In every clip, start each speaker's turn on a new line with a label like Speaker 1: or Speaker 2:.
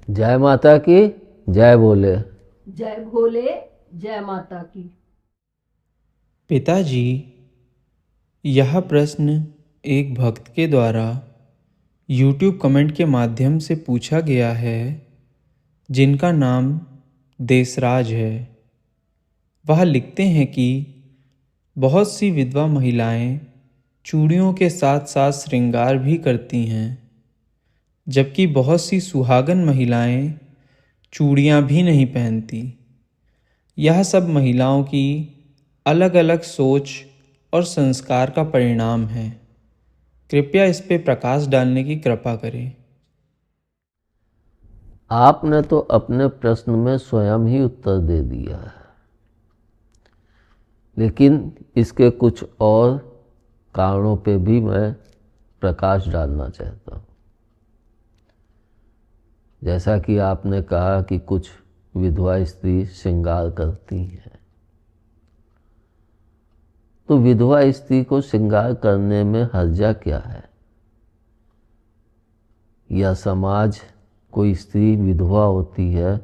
Speaker 1: जय माता की। जय बोले।
Speaker 2: जय भोले। जय माता की।
Speaker 3: पिताजी, यह प्रश्न एक भक्त के द्वारा YouTube कमेंट के माध्यम से पूछा गया है, जिनका नाम देसराज है। वह लिखते हैं कि बहुत सी विधवा महिलाएं चूड़ियों के साथ साथ श्रृंगार भी करती हैं, जबकि बहुत सी सुहागन महिलाएं चूड़ियां भी नहीं पहनती। यह सब महिलाओं की अलग अलग सोच और संस्कार का परिणाम है। कृपया इस पे प्रकाश डालने की कृपा करें।
Speaker 1: आपने तो अपने प्रश्न में स्वयं ही उत्तर दे दिया है, लेकिन इसके कुछ और कारणों पे भी मैं प्रकाश डालना चाहता हूँ। जैसा कि आपने कहा कि कुछ विधवा स्त्री श्रृंगार करती हैं, तो विधवा स्त्री को श्रृंगार करने में हर्जा क्या है? या समाज कोई स्त्री विधवा होती है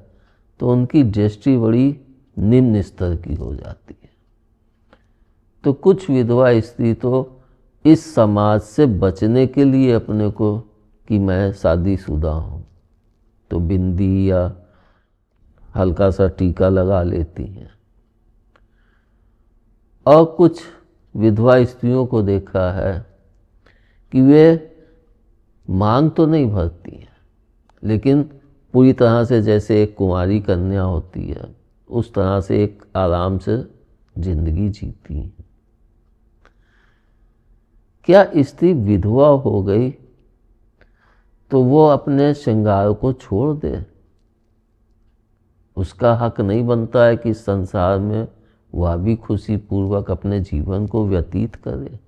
Speaker 1: तो उनकी दृष्टि बड़ी निम्न स्तर की हो जाती है। तो कुछ विधवा स्त्री तो इस समाज से बचने के लिए अपने को कि मैं शादीशुदा हूँ तो बिंदी या हल्का सा टीका लगा लेती हैं। और कुछ विधवा स्त्रियों को देखा है कि वे मांग तो नहीं भरती हैं, लेकिन पूरी तरह से जैसे एक कुंवारी कन्या होती है उस तरह से एक आराम से जिंदगी जीती हैं। क्या स्त्री विधवा हो गई तो वो अपने श्रृंगार को छोड़ दे? उसका हक नहीं बनता है कि संसार में वह भी खुशी पूर्वक अपने जीवन को व्यतीत करे?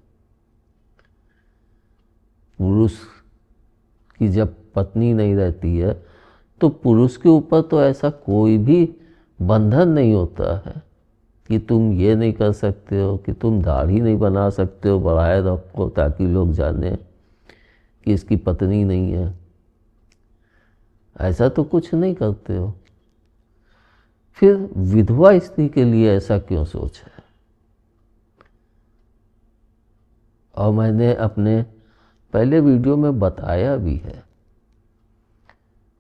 Speaker 1: पुरुष की जब पत्नी नहीं रहती है तो पुरुष के ऊपर तो ऐसा कोई भी बंधन नहीं होता है कि तुम ये नहीं कर सकते हो, कि तुम दाढ़ी नहीं बना सकते हो, बढ़ाए रखो ताकि लोग जाने कि इसकी पत्नी नहीं है। ऐसा तो कुछ नहीं करते हो। फिर विधवा स्त्री के लिए ऐसा क्यों सोच है? और मैंने अपने पहले वीडियो में बताया भी है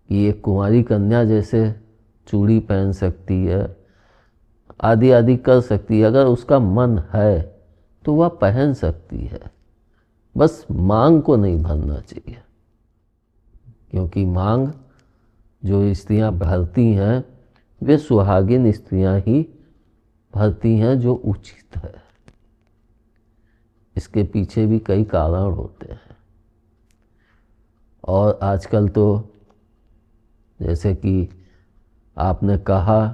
Speaker 1: कि एक कुंवारी कन्या जैसे चूड़ी पहन सकती है, आदि आदि कर सकती है। अगर उसका मन है तो वह पहन सकती है, बस मांग को नहीं भरना चाहिए। क्योंकि मांग जो स्त्रियां भरती हैं वे सुहागिन स्त्रियां ही भरती हैं, जो उचित है। इसके पीछे भी कई कारण होते हैं। और आजकल तो जैसे कि आपने कहा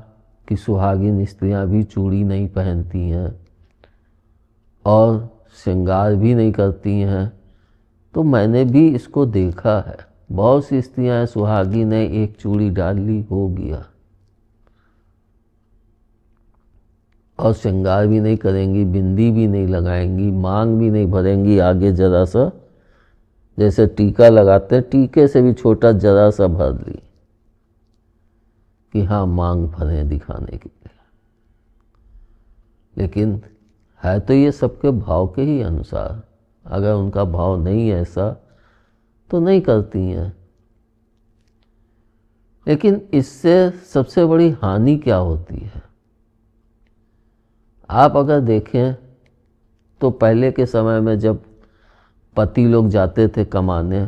Speaker 1: कि सुहागिन स्त्रियां भी चूड़ी नहीं पहनती हैं और श्रृंगार भी नहीं करती हैं, तो मैंने भी इसको देखा है। बहुत सी स्त्रियां सुहागिन ने एक चूड़ी डाल ली, हो गया, और श्रृंगार भी नहीं करेंगी, बिंदी भी नहीं लगाएंगी, मांग भी नहीं भरेंगी। आगे जरा सा जैसे टीका लगाते हैं, टीके से भी छोटा जरा सा भर ली कि हाँ मांग भरे दिखाने के लिए। लेकिन है तो ये सबके भाव के ही अनुसार। अगर उनका भाव नहीं है ऐसा तो नहीं करती हैं। लेकिन इससे सबसे बड़ी हानि क्या होती है? आप अगर देखें तो पहले के समय में जब पति लोग जाते थे कमाने,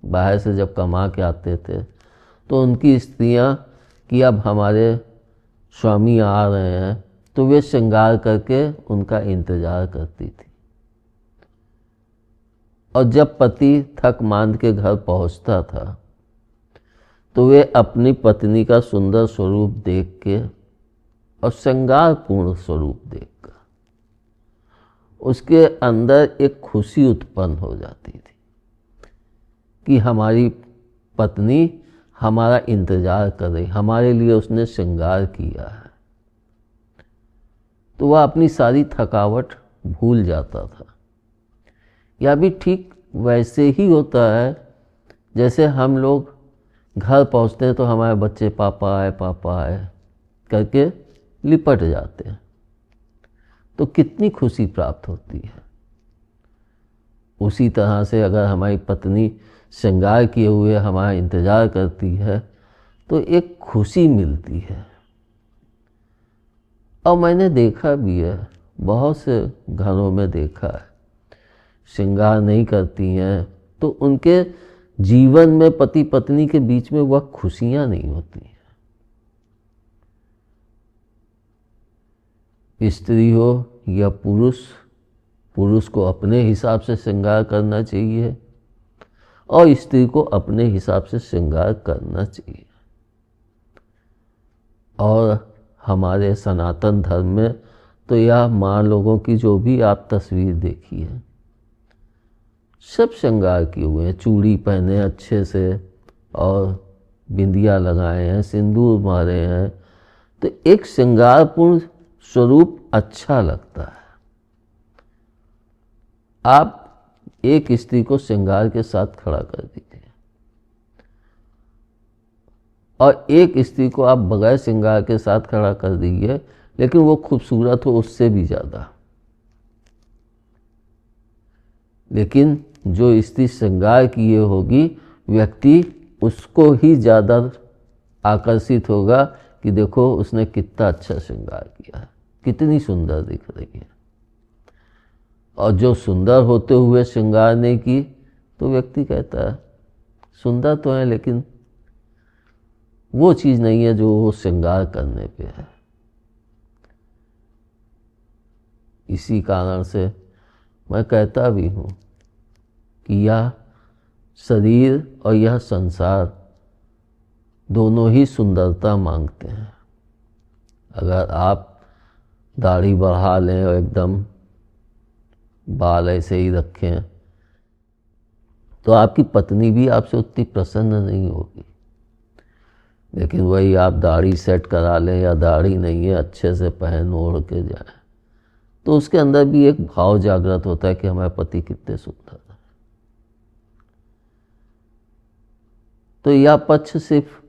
Speaker 1: बाहर से जब कमा के आते थे, तो उनकी स्त्रियां कि अब हमारे स्वामी आ रहे हैं, तो वे श्रृंगार करके उनका इंतजार करती थी। और जब पति थक मांद के घर पहुंचता था तो वे अपनी पत्नी का सुंदर स्वरूप देख के और श्रृंगार पूर्ण स्वरूप देखकर उसके अंदर एक खुशी उत्पन्न हो जाती थी कि हमारी पत्नी हमारा इंतजार कर रही, हमारे लिए उसने श्रृंगार किया है। तो वह अपनी सारी थकावट भूल जाता था। या भी ठीक वैसे ही होता है जैसे हम लोग घर पहुंचते हैं तो हमारे बच्चे पापा आए करके लिपट जाते हैं, तो कितनी खुशी प्राप्त होती है। उसी तरह से अगर हमारी पत्नी श्रृंगार किए हुए हमारा इंतज़ार करती है तो एक खुशी मिलती है। और मैंने देखा भी है, बहुत से घरों में देखा है, श्रृंगार नहीं करती हैं तो उनके जीवन में पति पत्नी के बीच में वह खुशियां नहीं होती हैं। स्त्री हो या पुरुष, पुरुष को अपने हिसाब से श्रृंगार करना चाहिए और स्त्री को अपने हिसाब से श्रृंगार करना चाहिए। और हमारे सनातन धर्म में तो यह माँ लोगों की जो भी आप तस्वीर देखी है, सब श्रृंगार किए हुए हैं, चूड़ी पहने अच्छे से और बिंदिया लगाए हैं, सिंदूर मारे हैं, तो एक श्रृंगारपूर्ण स्वरूप अच्छा लगता है। आप एक स्त्री को श्रृंगार के साथ खड़ा कर दीजिए और एक स्त्री को आप बगैर श्रृंगार के साथ खड़ा कर दीजिए, लेकिन वो खूबसूरत हो उससे भी ज़्यादा। लेकिन जो स्त्री श्रृंगार किए होगी, व्यक्ति उसको ही ज़्यादा आकर्षित होगा कि देखो उसने कितना अच्छा श्रृंगार किया है, कितनी सुंदर दिख रही है। और जो सुंदर होते हुए श्रृंगार नहीं की तो व्यक्ति कहता है सुंदर तो है लेकिन वो चीज़ नहीं है जो वो श्रृंगार करने पे है। इसी कारण से मैं कहता भी हूँ कि यह शरीर और यह संसार दोनों ही सुंदरता मांगते हैं। अगर आप दाढ़ी बढ़ा लें और एकदम बाल ऐसे ही रखें तो आपकी पत्नी भी आपसे उतनी प्रसन्न नहीं होगी। लेकिन वही आप दाढ़ी सेट करा लें या दाढ़ी नहीं है, अच्छे से पहन ओढ़ के जाए, तो उसके अंदर भी एक भाव जागृत होता है कि हमारे पति कितने सुंदर है। तो यह पक्ष सिर्फ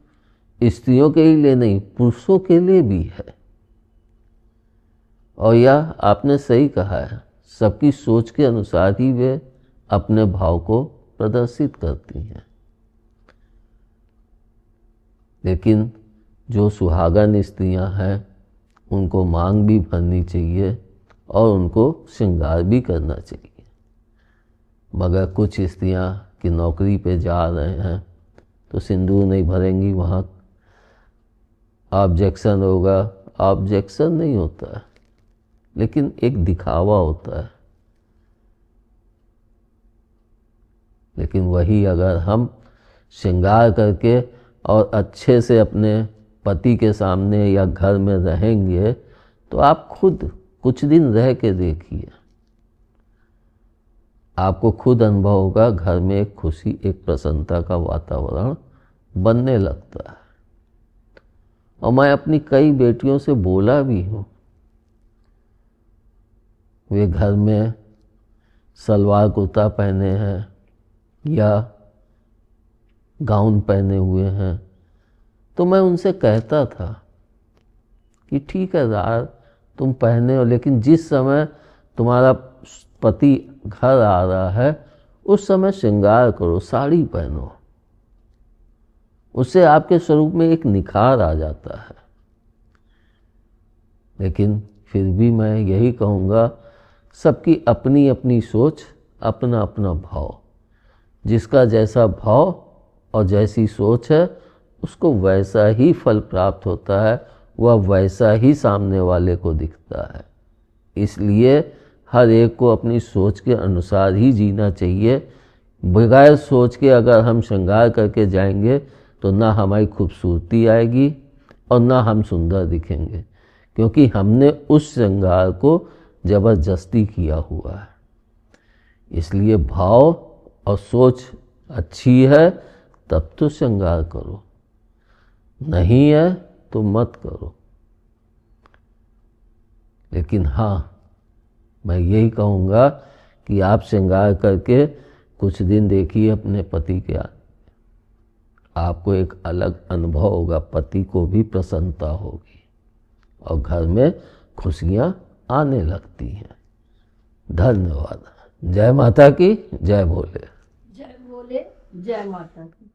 Speaker 1: स्त्रियों के ही लिए नहीं, पुरुषों के लिए भी है। और यह आपने सही कहा है, सबकी सोच के अनुसार ही वे अपने भाव को प्रदर्शित करती हैं। लेकिन जो सुहागन स्त्रियां हैं उनको मांग भी भरनी चाहिए और उनको श्रृंगार भी करना चाहिए। मगर कुछ स्त्रियां की नौकरी पे जा रहे हैं तो सिंदूर नहीं भरेंगी, वहाँ ऑब्जेक्शन होगा। ऑब्जेक्शन नहीं होता है, लेकिन एक दिखावा होता है। लेकिन वही अगर हम श्रृंगार करके और अच्छे से अपने पति के सामने या घर में रहेंगे तो आप खुद कुछ दिन रह के देखिए, आपको खुद अनुभव होगा, घर में एक खुशी, एक प्रसन्नता का वातावरण बनने लगता है। और मैं अपनी कई बेटियों से बोला भी हूँ, वे घर में सलवार कुर्ता पहने हैं या गाउन पहने हुए हैं, तो मैं उनसे कहता था कि ठीक है यार तुम पहने हो, लेकिन जिस समय तुम्हारा पति घर आ रहा है उस समय श्रृंगार करो, साड़ी पहनो, उससे आपके स्वरूप में एक निखार आ जाता है। लेकिन फिर भी मैं यही कहूँगा, सबकी अपनी अपनी सोच, अपना अपना भाव, जिसका जैसा भाव और जैसी सोच है उसको वैसा ही फल प्राप्त होता है, वह वैसा ही सामने वाले को दिखता है। इसलिए हर एक को अपनी सोच के अनुसार ही जीना चाहिए। बगैर सोच के अगर हम श्रृंगार करके जाएंगे तो ना हमारी खूबसूरती आएगी और ना हम सुंदर दिखेंगे, क्योंकि हमने उस श्रृंगार को ज़बरदस्ती किया हुआ है। इसलिए भाव और सोच अच्छी है तब तो श्रृंगार करो, नहीं है तो मत करो। लेकिन हाँ, मैं यही कहूँगा कि आप श्रृंगार करके कुछ दिन देखिए अपने पति के आगे, आपको एक अलग अनुभव होगा, पति को भी प्रसन्नता होगी और घर में खुशियाँ आने लगती हैं। धन्यवाद। जय माता की, जय भोले।
Speaker 2: जय भोले, जय माता की।